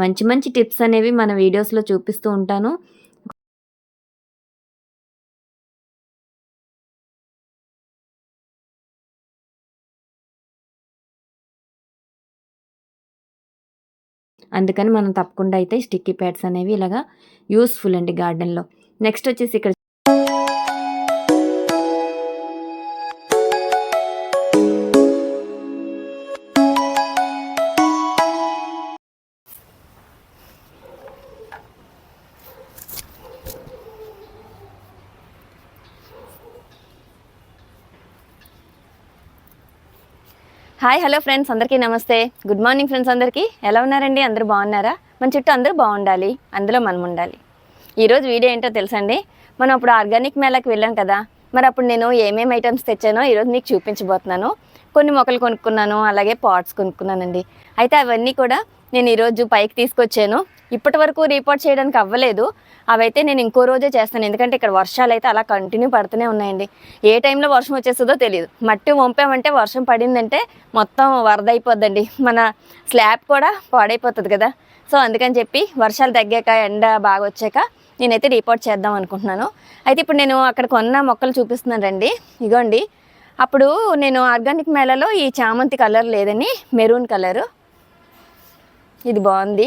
మంచి మంచి టిప్స్ అనేవి మన వీడియోస్లో చూపిస్తూ ఉంటాను. అందుకని మనం తప్పకుండా అయితే స్టిక్కీ ప్యాడ్స్ అనేవి ఇలాగా యూస్ఫుల్ అండి గార్డెన్లో. నెక్స్ట్ వచ్చేసి ఇక్కడ హాయ్ హలో ఫ్రెండ్స్, అందరికీ నమస్తే. Good morning friends. అందరికీ ఎలా ఉన్నారండి? అందరూ బాగున్నారా? మన చుట్టూ అందరూ బాగుండాలి, అందులో మనం ఉండాలి. ఈరోజు వీడియో ఏంటో తెలుసండి, మనం అప్పుడు ఆర్గానిక్ మేళాకి వెళ్ళాం కదా, మరి అప్పుడు నేను ఏమేమి ఐటమ్స్ తెచ్చానో ఈరోజు మీకు చూపించబోతున్నాను. కొన్ని మొక్కలు కొనుక్కున్నాను, అలాగే పాట్స్ కొనుక్కున్నానండి. అయితే అవన్నీ కూడా నేను ఈరోజు పైకి తీసుకొచ్చాను. ఇప్పటి వరకు రిపోర్ట్ చేయడానికి అవ్వలేదు. అవైతే నేను ఇంకో రోజే చేస్తాను, ఎందుకంటే ఇక్కడ వర్షాలు అయితే అలా కంటిన్యూ పడుతూనే ఉన్నాయండి. ఏ టైంలో వర్షం వచ్చేస్తుందో తెలియదు. మట్టి వంపామంటే వర్షం పడిందంటే మొత్తం వరద అయిపోద్దండి, మన స్లాబ్ కూడా పాడైపోతుంది కదా. సో అందుకని చెప్పి వర్షాలు తగ్గాక, ఎండ బాగా వచ్చాక నేనైతే రిపోర్ట్ చేద్దాం అనుకుంటున్నాను. అయితే ఇప్పుడు నేను అక్కడ కొన్న మొక్కలు చూపిస్తున్నాను రండి. ఇగోండి, అప్పుడు నేను ఆర్గానిక్ మేళాలో ఈ చామంతి కలర్ లేదని మెరూన్ కలరు, ఇది బాగుంది.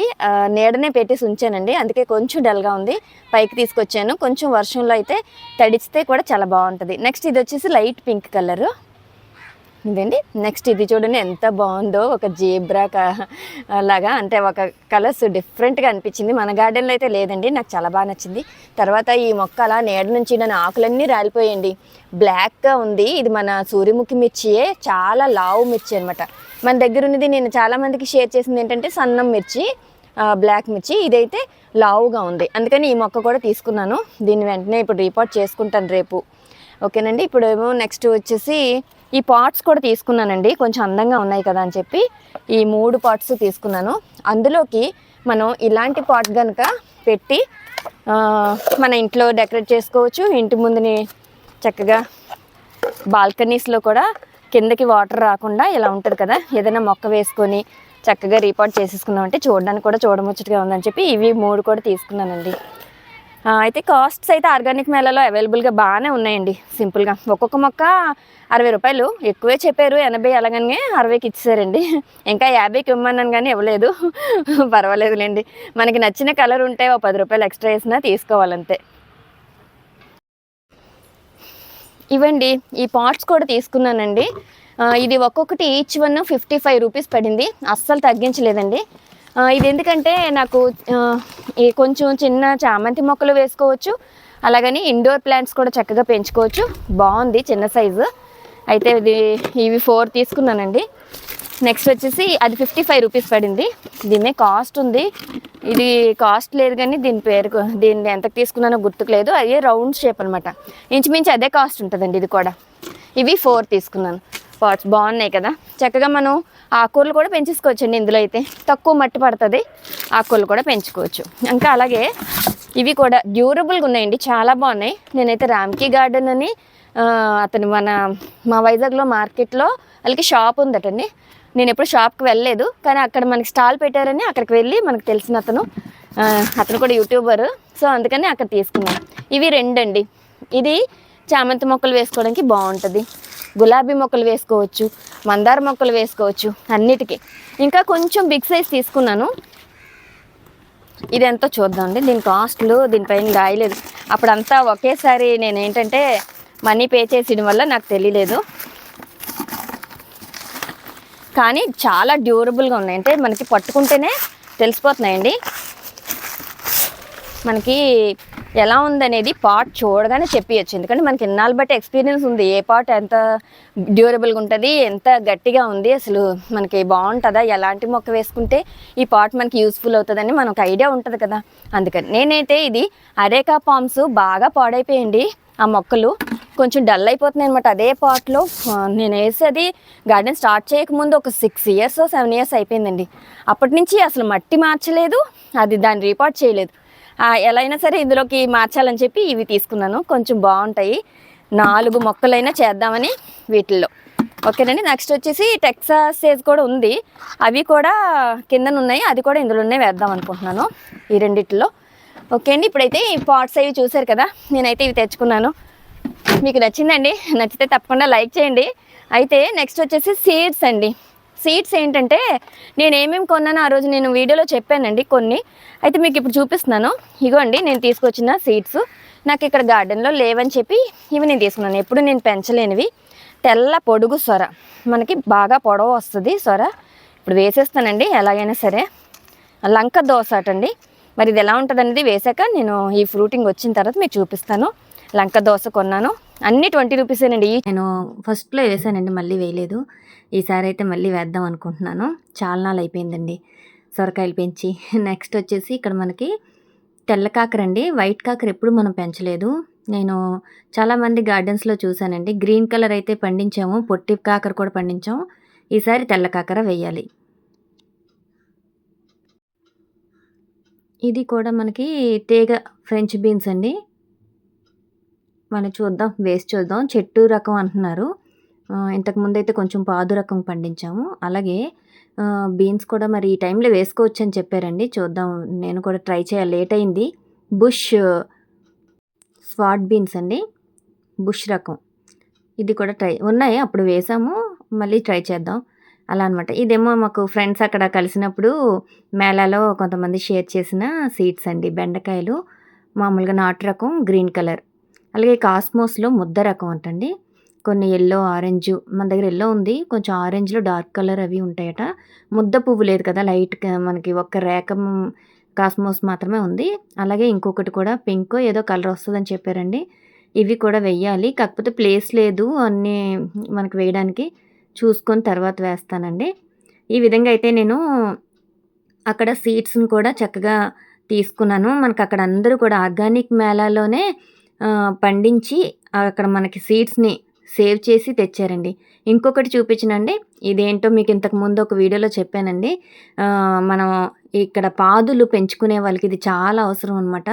నీడనే పెట్టేసి ఉంచానండి, అందుకే కొంచెం డల్గా ఉంది. పైకి తీసుకొచ్చాను. కొంచెం వర్షంలో అయితే తడిస్తే కూడా చాలా బాగుంటుంది. నెక్స్ట్ ఇది వచ్చేసి లైట్ పింక్ కలరు ఇదండి. నెక్స్ట్ ఇది చూడండి ఎంత బాగుందో, ఒక జీబ్రా లాగా, అంటే ఒక కలర్స్ డిఫరెంట్గా అనిపించింది. మన గార్డెన్లో అయితే లేదండి, నాకు చాలా బాగా నచ్చింది. తర్వాత ఈ మొక్క అలా నీడ నుంచి నా ఆకులన్నీ రాలిపోయండి, బ్లాక్గా ఉంది. ఇది మన సూర్యముఖి మిర్చియే, చాలా లావు మిర్చి అనమాట. మన దగ్గర ఉన్నది నేను చాలామందికి షేర్ చేసింది ఏంటంటే సన్నం మిర్చి, బ్లాక్ మిర్చి. ఇదైతే లావుగా ఉంది, అందుకని ఈ మొక్క కూడా తీసుకున్నాను. దీన్ని వెంటనే ఇప్పుడు రిపోర్ట్ చేసుకుంటాను రేపు. ఓకేనండి. ఇప్పుడు ఏమో నెక్స్ట్ వచ్చేసి ఈ పాట్స్ కూడా తీసుకున్నానండి, కొంచెం అందంగా ఉన్నాయి కదా అని చెప్పి ఈ 3 పాట్స్ తీసుకున్నాను. అందులోకి మనం ఇలాంటి పాట్ కనుక పెట్టి మన ఇంట్లో డెకరేట్ చేసుకోవచ్చు. ఇంటి ముందుని చక్కగా బాల్కనీస్లో కూడా కిందకి వాటర్ రాకుండా ఇలా ఉంటుంది కదా, ఏదైనా మొక్క వేసుకొని చక్కగా రీపాట్ చేసేసుకున్నామంటే చూడడానికి కూడా చూడముచ్చటగా ఉందని చెప్పి ఇవి 3 కూడా తీసుకున్నానండి. అయితే కాస్ట్స్ అయితే ఆర్గానిక్ మేళాలో అవైలబుల్గా బాగానే ఉన్నాయండి. సింపుల్గా ఒక్కొక్క మొక్క 60 రూపాయలు, ఎక్కువే చెప్పారు. 80 అలాగనే 60కి ఇచ్చేసారండి. ఇంకా 50కి ఇవ్వమన్నాను కానీ ఇవ్వలేదు. పర్వాలేదులేండి, మనకి నచ్చిన కలర్ ఉంటే ఓ 10 రూపాయలు ఎక్స్ట్రా వేసినా తీసుకోవాలంతే. ఇవ్వండి, ఈ పాట్స్ కూడా తీసుకున్నానండి. ఇది ఒక్కొక్కటి ఈచ్ వన్ 55 రూపీస్ పడింది, అస్సలు తగ్గించలేదండి. ఇది ఎందుకంటే నాకు ఈ కొంచెం చిన్న చామంతి మొక్కలు వేసుకోవచ్చు, అలాగని ఇండోర్ ప్లాంట్స్ కూడా చక్కగా పెంచుకోవచ్చు. బాగుంది, చిన్న సైజు. అయితే ఇవి 4 తీసుకున్నానండి. నెక్స్ట్ వచ్చేసి అది 55 రూపీస్ పడింది. దీని కాస్ట్ ఉంది, ఇది కాస్ట్ లేదు కానీ దీన్ని ఎంతకు తీసుకున్నానో గుర్తుకు లేదు. అదే రౌండ్ షేప్ అనమాట, ఇంచుమించు అదే కాస్ట్ ఉంటుందండి. ఇది కూడా ఇవి 4 తీసుకున్నాను. పాట్స్ బాగున్నాయి కదా, చక్కగా మనం ఆకుకూరలు కూడా పెంచేసుకోవచ్చండి. ఇందులో అయితే తక్కువ మట్టి పడుతుంది, ఆకుకూరలు కూడా పెంచుకోవచ్చు. ఇంకా అలాగే ఇవి కూడా డ్యూరబుల్గా ఉన్నాయండి, చాలా బాగున్నాయి. నేనైతే రామ్కీ గార్డెన్ అని అతను మా వైజాగ్లో మార్కెట్లో వాళ్ళకి షాప్ ఉందటండి. నేను ఎప్పుడు షాప్కి వెళ్ళలేదు, కానీ అక్కడ మనకి స్టాల్ పెట్టారని అక్కడికి వెళ్ళి మనకు తెలిసిన అతను కూడా యూట్యూబర్, సో అందుకని అక్కడ తీసుకున్నాను. ఇవి 2 అండి. ఇది చామంతి మొక్కలు వేసుకోవడానికి బాగుంటుంది, గులాబీ మొక్కలు వేసుకోవచ్చు, మందార మొక్కలు వేసుకోవచ్చు, అన్నిటికీ. ఇంకా కొంచెం బిగ్ సైజ్ తీసుకున్నాను. ఇది ఎంతో చూద్దామండి, దీని కాస్ట్లు దీనిపైన రాయలేదు. అప్పుడంతా ఒకేసారి నేను ఏంటంటే మనీ పే చేసేయడం వల్ల నాకు తెలియలేదు, కానీ చాలా డ్యూరబుల్గా ఉన్నాయి. అంటే మనకి పట్టుకుంటేనే తెలిసిపోతున్నాయండి మనకి ఎలా ఉందనేది. పాట్ చూడగానే చెప్పియచ్చు, ఎందుకంటే మనకి ఇన్నాళ్ళు బట్టి ఎక్స్పీరియన్స్ ఉంది, ఏ పాట్ ఎంత డ్యూరబుల్గా ఉంటుంది, ఎంత గట్టిగా ఉంది, అసలు మనకి బాగుంటుందా, ఎలాంటి మొక్క వేసుకుంటే ఈ పాట్ మనకి యూస్ఫుల్ అవుతుందని మనకు ఐడియా ఉంటుంది కదా. అందుకని నేనైతే ఇది అరేకా పామ్స్ బాగా పాడైపోయింది, ఆ మొక్కలు కొంచెం డల్ అయిపోతున్నాయి అనమాట. అదే పాట్లో నేను వేసేది గార్డెన్ స్టార్ట్ చేయకముందు ఒక 6 ఇయర్స్ 7 ఇయర్స్ అయిపోయిందండి. అప్పటి నుంచి అసలు మట్టి మార్చలేదు, అది దాన్ని రీపాట్ చేయలేదు. ఎలా అయినా సరే ఇందులోకి మార్చాలని చెప్పి ఇవి తీసుకున్నాను. కొంచెం బాగుంటాయి, 4 మొక్కలైనా చేద్దామని వీటిల్లో. ఓకేనండి. నెక్స్ట్ వచ్చేసి టెక్సాస్ సేజ్ కూడా ఉంది, అవి కూడా కిందన ఉన్నాయి, అది కూడా ఇందులోనే వేద్దాం అనుకుంటున్నాను ఈ రెండిట్లో. ఓకే అండి, ఇప్పుడైతే ఈ పాట్స్ అవి చూసారు కదా, నేనైతే ఇవి తెచ్చుకున్నాను. మీకు నచ్చిందండి? నచ్చితే తప్పకుండా లైక్ చేయండి. అయితే నెక్స్ట్ వచ్చేసి సీడ్స్ అండి. సీడ్స్ ఏంటంటే నేను ఏమేమి కొన్నానో ఆ రోజు నేను వీడియోలో చెప్పానండి కొన్ని, అయితే మీకు ఇప్పుడు చూపిస్తున్నాను. ఇగోండి నేను తీసుకొచ్చిన సీడ్స్, నాకు ఇక్కడ గార్డెన్లో లేవని చెప్పి ఇవి నేను తీసుకున్నాను. ఎప్పుడు నేను పెంచలేనివి, తెల్ల పొడుగు సొర, మనకి బాగా పొడవు వస్తుంది సొర. ఇప్పుడు వేసేస్తానండి ఎలాగైనా సరే. లంక దోస అటండి, మరి ఇది ఎలా ఉంటుంది అనేది వేసాక నేను ఈ ఫ్రూటింగ్ వచ్చిన తర్వాత మీకు చూపిస్తాను. లంక దోస కొన్నాను, అన్నీ 20 రూపీసేనండి. నేను ఫస్ట్లో వేసానండి, మళ్ళీ వేయలేదు. ఈసారి అయితే మళ్ళీ వేద్దాం అనుకుంటున్నాను. చాలా నాళ్ళు అయిపోయిందండి సొరకాయలు పెంచి. నెక్స్ట్ వచ్చేసి ఇక్కడ మనకి తెల్ల కాకర అండి. వైట్ కాకర ఎప్పుడు మనం పెంచలేదు. నేను చాలామంది గార్డెన్స్లో చూశానండి. గ్రీన్ కలర్ అయితే పండించాము, పొట్టి కాకర కూడా పండించాము. ఈసారి తెల్ల కాకర వేయాలి. ఇది కూడా మనకి తీగ ఫ్రెంచ్ బీన్స్ అండి. మనం చూద్దాం, వేసి చూద్దాం. చెట్టు రకం అంటున్నారు. ఇంతకుముందు అయితే కొంచెం పాదు రకం పండించాము. అలాగే బీన్స్ కూడా మరి ఈ టైంలో వేసుకోవచ్చు అని చెప్పారండి. చూద్దాం, నేను కూడా ట్రై చేయాలి. లేట్ అయింది. బుష్ స్వాట్ బీన్స్ అండి, బుష్ రకం. ఇది కూడా ఉన్నాయి, అప్పుడు వేసాము, మళ్ళీ ట్రై చేద్దాం అలా అనమాట. ఇదేమో మాకు ఫ్రెండ్స్ అక్కడ కలిసినప్పుడు మేళాలో కొంతమంది షేర్ చేసిన సీడ్స్ అండి. బెండకాయలు మామూలుగా నాటు రకం, గ్రీన్ కలర్. అలాగే కాస్మోస్లో ముద్ద రకం అంటండి. కొన్ని ఎల్లో, ఆరెంజ్, మన దగ్గర ఎల్లో ఉంది, కొంచెం ఆరెంజ్లో డార్క్ కలర్ అవి ఉంటాయట. ముద్ద పువ్వు లేదు కదా, లైట్గా మనకి ఒక్క రేఖం కాస్మోస్ మాత్రమే ఉంది. అలాగే ఇంకొకటి కూడా పింక్ ఏదో కలర్ వస్తుందని చెప్పారండి. ఇవి కూడా వెయ్యాలి, కాకపోతే ప్లేస్ లేదు అన్నీ మనకి వేయడానికి, చూసుకొని తర్వాత వేస్తానండి. ఈ విధంగా అయితే నేను అక్కడ సీడ్స్ని కూడా చక్కగా తీసుకున్నాను. మనకు అక్కడ అందరూ కూడా ఆర్గానిక్ మేళాలోనే పండించి అక్కడ మనకి సీడ్స్ని సేవ్ చేసి తెచ్చారండి. ఇంకొకటి చూపించనండి, ఇదేంటో మీకు ఇంతకు ముందు ఒక వీడియోలో చెప్పానండి. మనం ఇక్కడ పాదులు పెంచుకునే వాళ్ళకి ఇది చాలా అవసరం అనమాట.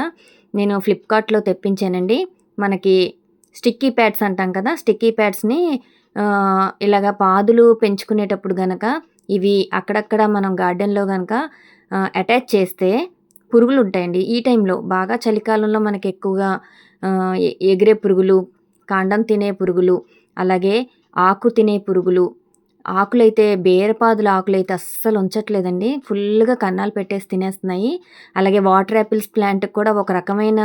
నేను ఫ్లిప్కార్ట్లో తెప్పించానండి. మనకి స్టిక్కీ ప్యాడ్స్ అంటాం కదా, స్టిక్కీ ప్యాడ్స్ని ఇలాగ పాదులు పెంచుకునేటప్పుడు గనక ఇవి అక్కడక్కడ మనం గార్డెన్లో కనుక అటాచ్ చేస్తే పురుగులు ఉంటాయండి. ఈ టైంలో బాగా చలికాలంలో మనకి ఎక్కువగా ఎగిరే పురుగులు, కాండం తినే పురుగులు, అలాగే ఆకు తినే పురుగులు. ఆకులైతే బీరపాదుల ఆకులైతే అస్సలు ఉంచట్లేదండి, ఫుల్గా కన్నాలు పెట్టేసి తినేస్తున్నాయి. అలాగే వాటర్ యాపిల్స్ ప్లాంట్కి కూడా ఒక రకమైన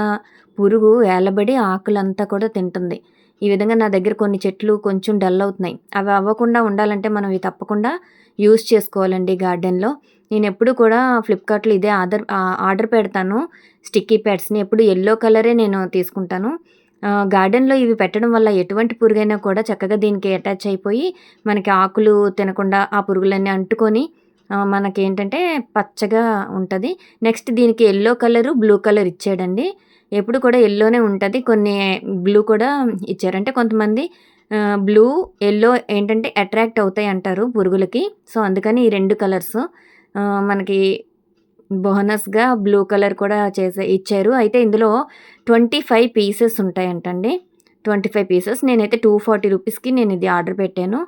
పురుగు ఏలబడి ఆకులంతా కూడా తింటుంది. ఈ విధంగా నా దగ్గర కొన్ని చెట్లు కొంచెం డల్ అవుతున్నాయి. అవి అవ్వకుండా ఉండాలంటే మనం ఇవి తప్పకుండా యూస్ చేసుకోవాలండి గార్డెన్లో. నేను ఎప్పుడు కూడా ఫ్లిప్కార్ట్లో ఇదే ఆర్డర్ పెడతాను. స్టిక్కీ ప్యాడ్స్ని ఎప్పుడు ఎల్లో కలరే నేను తీసుకుంటాను. గార్డెన్లో ఇవి పెట్టడం వల్ల ఎటువంటి పురుగైనా కూడా చక్కగా దీనికి అటాచ్ అయిపోయి మనకి ఆకులు తినకుండా ఆ పురుగులన్నీ అంటుకొని మనకేంటంటే పచ్చగా ఉంటుంది. నెక్స్ట్ దీనికి ఎల్లో కలరు, బ్లూ కలర్ ఇచ్చాడండి. ఎప్పుడు కూడా ఎల్లోనే ఉంటుంది, కొన్ని బ్లూ కూడా ఇచ్చారు. అంటే కొంతమంది బ్లూ, ఎల్లో ఏంటంటే అట్రాక్ట్ అవుతాయి అంటారు పురుగులకి. సో అందుకని ఈ 2 కలర్స్ మనకి బోనస్గా బ్లూ కలర్ కూడా ఇచ్చారు. అయితే ఇందులో 25 పీసెస్ ఉంటాయంటండి. 25 పీసెస్. నేనైతే 240 రూపీస్కి నేను ఇది ఆర్డర్ పెట్టాను.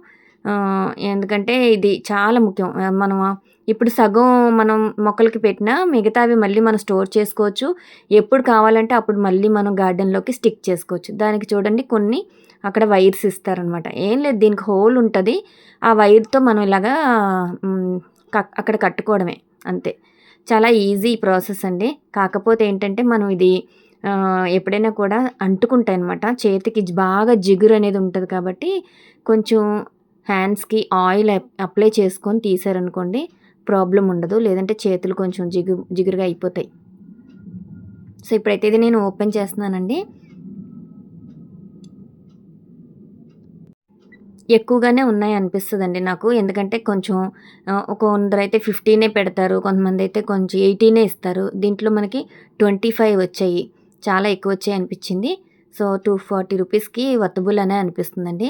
ఎందుకంటే ఇది చాలా ముఖ్యం. మనం ఇప్పుడు సగం మనం మొక్కలకి పెట్టినా మిగతావి మళ్ళీ మనం స్టోర్ చేసుకోవచ్చు. ఎప్పుడు కావాలంటే అప్పుడు మళ్ళీ మనం గార్డెన్లోకి స్టిక్ చేసుకోవచ్చు. దానికి చూడండి కొన్ని అక్కడ వైర్స్ ఇస్తారనమాట. ఏం లేదు, దీనికి హోల్ ఉంటుంది, ఆ వైర్తో మనం ఇలాగా అక్కడ కట్టుకోవడమే అంతే. చాలా ఈజీ ప్రాసెస్ అండి. కాకపోతే ఏంటంటే మనం ఇది ఎప్పుడైనా కూడా అంటుకుంటాయి అనమాట చేతికి, బాగా జిగురు అనేది ఉంటుంది. కాబట్టి కొంచెం హ్యాండ్స్కి ఆయిల్ అప్లై చేసుకొని తీసారనుకోండి ప్రాబ్లం ఉండదు, లేదంటే చేతులు కొంచెం జిగురుగా అయిపోతాయి. సో ఇప్పుడైతే ఇది నేను ఓపెన్ చేస్తున్నానండి. ఎక్కువగానే ఉన్నాయి అనిపిస్తుందండి నాకు. ఎందుకంటే కొంచెం కొందరైతే 15 పెడతారు, కొంతమంది అయితే కొంచెం 18 ఇస్తారు. దీంట్లో మనకి 25 వచ్చాయి, చాలా ఎక్కువ వచ్చాయి అనిపించింది. సో 240 రూపీస్కి వర్తబుల్ అనే అనిపిస్తుందండి.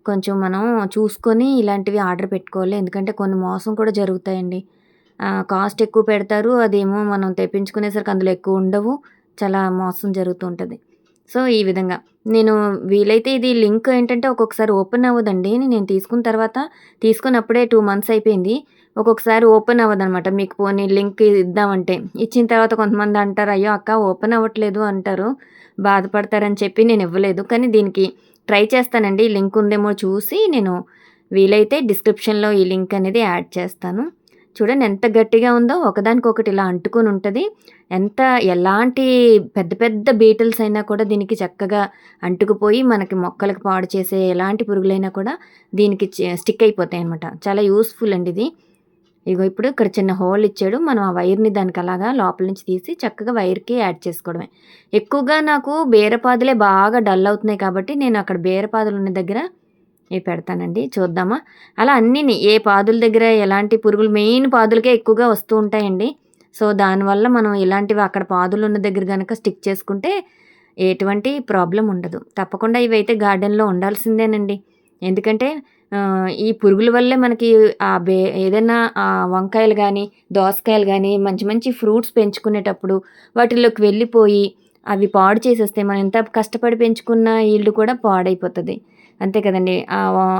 కొంచెం మనం చూసుకొని ఇలాంటివి ఆర్డర్ పెట్టుకోవాలి, ఎందుకంటే కొన్ని మోసం కూడా జరుగుతాయండి. కాస్ట్ ఎక్కువ పెడతారు, అదేమో మనం తెప్పించుకునేసరికి అందులో ఎక్కువ ఉండవు, చాలా మోసం జరుగుతూ ఉంటుంది. సో, ఈ విధంగా నేను వీలైతే ఇది లింక్ ఏంటంటే ఒక్కొక్కసారి ఓపెన్ అవ్వదండి. నేను తీసుకున్న తర్వాత తీసుకున్నప్పుడే 2 మంత్స్ అయిపోయింది. ఒక్కొక్కసారి ఓపెన్ అవ్వదనమాట. మీకు పోనీ లింక్ ఇద్దామంటే. ఇచ్చిన తర్వాత కొంతమంది అంటారు, "అయ్యో! అక్క ఓపెన్ అవ్వట్లేదు" అంటారు. బాధపడతారని చెప్పి నేను ఇవ్వలేదు. కానీ దీనికి ట్రై చేస్తానండి. లింక్ ఉందేమో చూసి నేను వీలైతే డిస్క్రిప్షన్‌లో ఈ లింక్ అనేది యాడ్ చేస్తాను. చూడండి ఎంత గట్టిగా ఉందో ఒకదానికొకటి ఇలా అంటుకొని ఉంటది. ఎలాంటి పెద్ద పెద్ద బీటిల్స్ అయినా కూడా దీనికి చక్కగా అంటుకుపోయి మనకి మొక్కలకు పాడు చేసే ఎలాంటి పురుగులైనా కూడా దీనికి స్టిక్ అయిపోతాయన్నమాట. చాలా యూజ్‌ఫుల్ అండి ఇది. ఇగో ఇప్పుడు ఇక్కడ చిన్న హోల్ ఇచ్చాడు. మనం ఆ వైర్‌ని దానికి అలాగా లోపల నుంచి తీసి చక్కగా వైర్‌కి యాడ్ చేసుకోవడమే. ఎక్కువగా నాకు బీరపాదులే బాగా డల్ అవుతున్నాయి కాబట్టి నేను అక్కడ బీరపాదులు ఉన్న దగ్గర ఇవి పెడతానండి. చూద్దామా? అలా అన్నీని ఏ పాదుల దగ్గర ఎలాంటి పురుగులు మెయిన్ పాదులకే ఎక్కువగా వస్తూ ఉంటాయండి. సో, దానివల్ల మనం ఇలాంటివి అక్కడ పాదులున్న దగ్గర గనక స్టిక్ చేసుకుంటే ఎటువంటి ప్రాబ్లమ్ ఉండదు. తప్పకుండా ఇవైతే గార్డెన్‌లో ఉండాల్సిందేనండి. ఎందుకంటే ఈ పురుగుల వల్లే మనకి ఏదైనా వంకాయలు గానీ, దోసకాయలు గానీ మంచి మంచి ఫ్రూట్స్ పెంచుకునేటప్పుడు వాటిల్లోకి వెళ్ళిపోయి అవి పాడు చేసేస్తే మనం ఎంత కష్టపడి పెంచుకున్న ఈల్డ్ కూడా పాడైపోతది. అంతే కదండీ!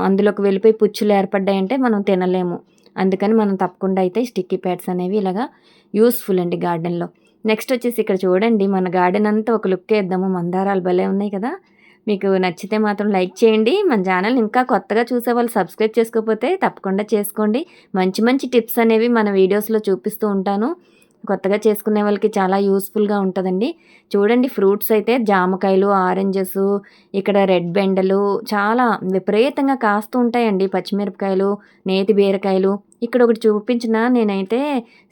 అందులోకి వెళ్ళిపోయి పుచ్చులు ఏర్పడ్డాయంటే మనం తినలేము. అందుకని మనం తప్పకుండా అయితే స్టిక్కీ ప్యాడ్స్ అనేవి ఇలాగా యూజ్‌ఫుల్ అండి గార్డెన్‌లో. నెక్స్ట్ వచ్చేసి ఇక్కడ చూడండి మన గార్డెన్ అంతా ఒక లుక్ ఏద్దాము. మందారాలు భలే ఉన్నాయి కదా! మీకు నచ్చితే మాత్రం లైక్ చేయండి. మన ఛానల్‌ని ఇంకా కొత్తగా చూసేవాళ్ళు సబ్స్క్రైబ్ చేసుకోకపోతే తప్పకుండా చేసుకోండి. మంచి మంచి టిప్స్ అనేవి మన వీడియోస్‌లో చూపిస్తూ ఉంటాను. కొత్తగా చేసుకునే వాళ్ళకి చాలా యూజ్‌ఫుల్‌గా ఉంటదండి. చూడండి ఫ్రూట్స్ అయితే జామకాయలు, ఆరెంజెసు, ఇక్కడ రెడ్ బెండలు చాలా విపరీతంగా కాస్తూ ఉంటాయండి. పచ్చిమిరపకాయలు, నేతి బీరకాయలు. ఇక్కడ ఒకటి చూపించిన నేనైతే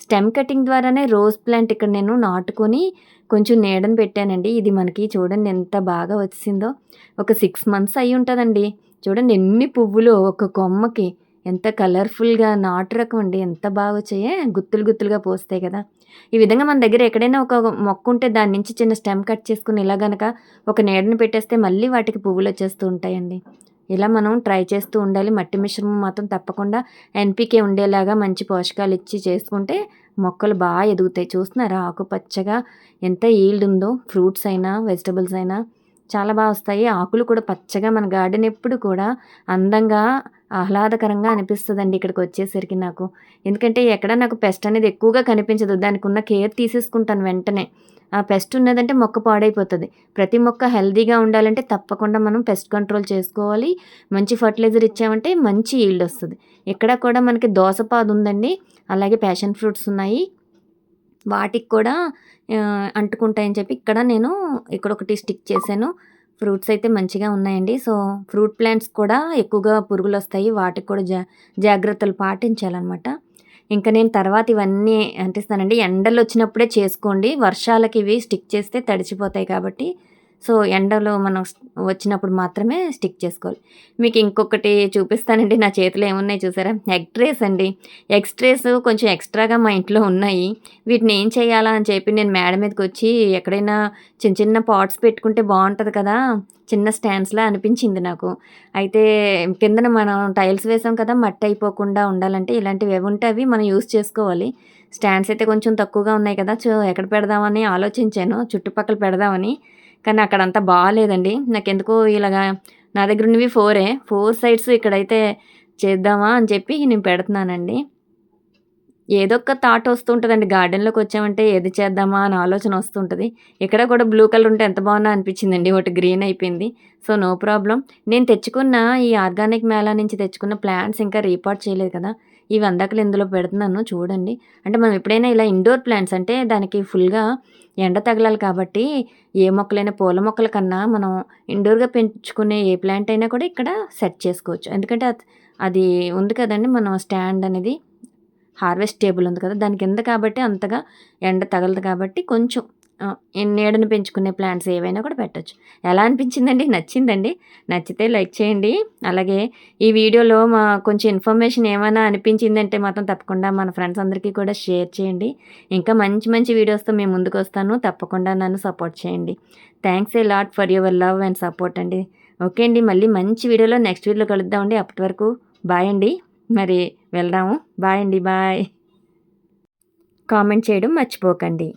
స్టెమ్ కటింగ్ ద్వారానే రోజ్ ప్లాంట్ ఇక్కడ నేను నాటుకొని కొంచెం నీడన పెట్టానండి. ఇది మనకి చూడండి ఎంత బాగా వచ్చిందో. ఒక 6 మంత్స్ అయ్యుంటదండి. చూడండి ఎన్ని పువ్వులో ఒక కొమ్మకి. ఎంత కలర్‌ఫుల్‌గా నాటు రకం అండి. ఎంత బాగా వచ్చాయే గుత్తులు గుత్తులుగా పూస్తాయి కదా! ఈ విధంగా మన దగ్గర ఎక్కడైనా ఒక మొక్క ఉంటే దాని నుంచి చిన్న స్టెమ్ కట్ చేసుకొని ఇలా గనక ఒక నీడన పెట్టేస్తే మళ్ళీ వాటికి పువ్వులొచ్చేస్తూ ఉంటాయండి. ఇలా మనం ట్రై చేస్తూ ఉండాలి. మట్టి మిశ్రమం మాత్రం తప్పకుండా ఎన్‌పీకే ఉండేలాగా మంచి పోషకాలు ఇచ్చి చేసుకుంటే మొక్కలు ఎదుగుతాయి. చూస్తున్నారా ఆకుపచ్చగా ఎంత ఈల్డ్ ఉందో ఫ్రూట్స్ అయినా, వెజిటబుల్స్ అయినా చాలా వస్తాయి. ఆకులు కూడా పచ్చగా మన గార్డెన్ ఎప్పుడు కూడా అందంగా, ఆహ్లాదకరంగా అనిపిస్తదండి ఇక్కడికొచ్చేసరికి నాకు. ఎందుకంటే ఎక్కడ నాకు పెస్ట్ అనేది ఎక్కువగా కనిపించదు. దానికున్న కేర్ తీసేసుకుంటాను వెంటనే. ఆ పెస్ట్ ఉన్నదంటే మొక్క పాడైపోతది. ప్రతి మొక్క హెల్తీగా ఉండాలంటే తప్పకుండా మనం పెస్ట్ కంట్రోల్ చేసుకోవాలి. మంచి ఫర్టిలైజర్ ఇచ్చామంటే మంచి ఈల్డ్ వస్తది. ఇక్కడ కూడా మనకి దోసపాదు ఉందండి. అలాగే ప్యాషన్ ఫ్రూట్స్ ఉన్నాయి. వాటికి కూడా అంటుకుంటాయని చెప్పి ఇక్కడొకటి స్టిక్ చేశాను. ఫ్రూట్స్ అయితే మంచిగా ఉన్నాయండి. సో, ఫ్రూట్ ప్లాంట్స్ కూడా ఎక్కువగా పురుగులొస్తాయి. వాటికి కూడా జాగ్రత్తలు పాటించాలనమాట. ఇంక నేను తర్వాత ఇవన్నీ అంటిస్తానండి. ఎండలొచ్చినప్పుడే చేసుకోండి. వర్షాలకి ఇవి స్టిక్ చేస్తే తడిచిపోతాయి కాబట్టి సో, ఎండలో మనం వచ్చినప్పుడు మాత్రమే స్టిక్ చేసుకోవాలి. మీకు ఇంకొకటి చూపిస్తానండి. నా చేతిలో ఏమున్నాయి చూసారా? ఎగ్ ట్రేస్ అండి. ఎగ్ ట్రేస్ కొంచెం ఎక్స్‌ట్రాగా మా ఇంట్లో ఉన్నాయి. వీటిని ఏం చేయాలా అని చెప్పి నేను మేడ మీదకొచ్చి ఎక్కడైనా చిన్న చిన్న పాట్స్ పెట్టుకుంటే బావుంటది కదా! చిన్న స్టాండ్స్‌లా అనిపించింది నాకు. అయితే కిందన మనం టైల్స్ వేసాం కదా! మట్టి అయిపోకుండా ఉండాలంటే ఇలాంటివి ఏవుంటే అవి మనం యూజ్ చేసుకోవాలి. స్టాండ్స్ అయితే కొంచెం తక్కువగా ఉన్నాయి కదా! ఎక్కడ పెడదామని ఆలోచించాను. చుట్టుపక్కల పెడదామని. కానీ అక్కడంతా బాలేదండి. నాకెందుకో ఇలాగా నా దగ్గరున్నవి 4 సైడ్స్ ఇక్కడైతే చేద్దామా అని చెప్పి నేను పెడుతున్నానండి. ఏదో ఒక థాట్ వస్తుంటదండి. గార్డెన్‌లోకొచ్చామంటే ఏది చేద్దామా అని ఆలోచన వస్తుంటది. ఇక్కడ కూడా బ్లూ కలర్ ఉంటే ఎంత బావున్నా అనిపించిందండి. ఒకటి గ్రీన్ అయిపోయింది. So, no problem. నేను తెచ్చుకున్న ఈ ఆర్గానిక్ మేళా నుంచి తెచ్చుకున్న ప్లాంట్స్ ఇంకా రీపాట్ చేయలేదు కదా! ఇవి అందాకలు ఇందులో పెడుతున్నాను చూడండి. అంటే మనం ఎప్పుడైనా ఇలా ఇండోర్ ప్లాంట్స్ అంటే దానికి ఫుల్‌గా ఎండ తగలాలి కాబట్టి ఏ మొక్కలైనా పూల మొక్కల కన్నా మనం ఇండోర్‌గా పెంచుకునే ఏ ప్లాంట్ అయినా కూడా ఇక్కడ సెట్ చేసుకోవచ్చు. ఎందుకంటే అది ఉంది కదండీ మనం స్టాండ్ అనేది హార్వెస్ట్ టేబుల్ ఉంది కదా! దాని కింద కాబట్టి అంతగా ఎండ తగలదు కాబట్టి కొంచెం నీడని పెంచుకునే ప్లాంట్స్ ఏవైనా కూడా పెట్టొచ్చు. ఎలా అనిపించిందండి? నచ్చిందండి? నచ్చితే లైక్ చేయండి. అలాగే ఈ వీడియోలో కొంచెం ఇన్ఫర్మేషన్ ఏమైనా అనిపించిందంటే మాత్రం తప్పకుండా మన ఫ్రెండ్స్ అందరికీ కూడా షేర్ చేయండి. ఇంకా మంచి మంచి వీడియోస్‌తో మీ ముందుకొస్తాను. తప్పకుండా నన్ను సపోర్ట్ చేయండి. Thanks a lot for your love and support అండి. ఓకే అండి. మళ్ళీ మంచి వీడియోలో నెక్స్ట్ వీడియోలో కలుద్దామండి. అప్పటి వరకు బాయ్ అండి. మరి వెళ్దాము. బాయ్ అండి. బాయ్. కామెంట్ చేయడం మర్చిపోకండి.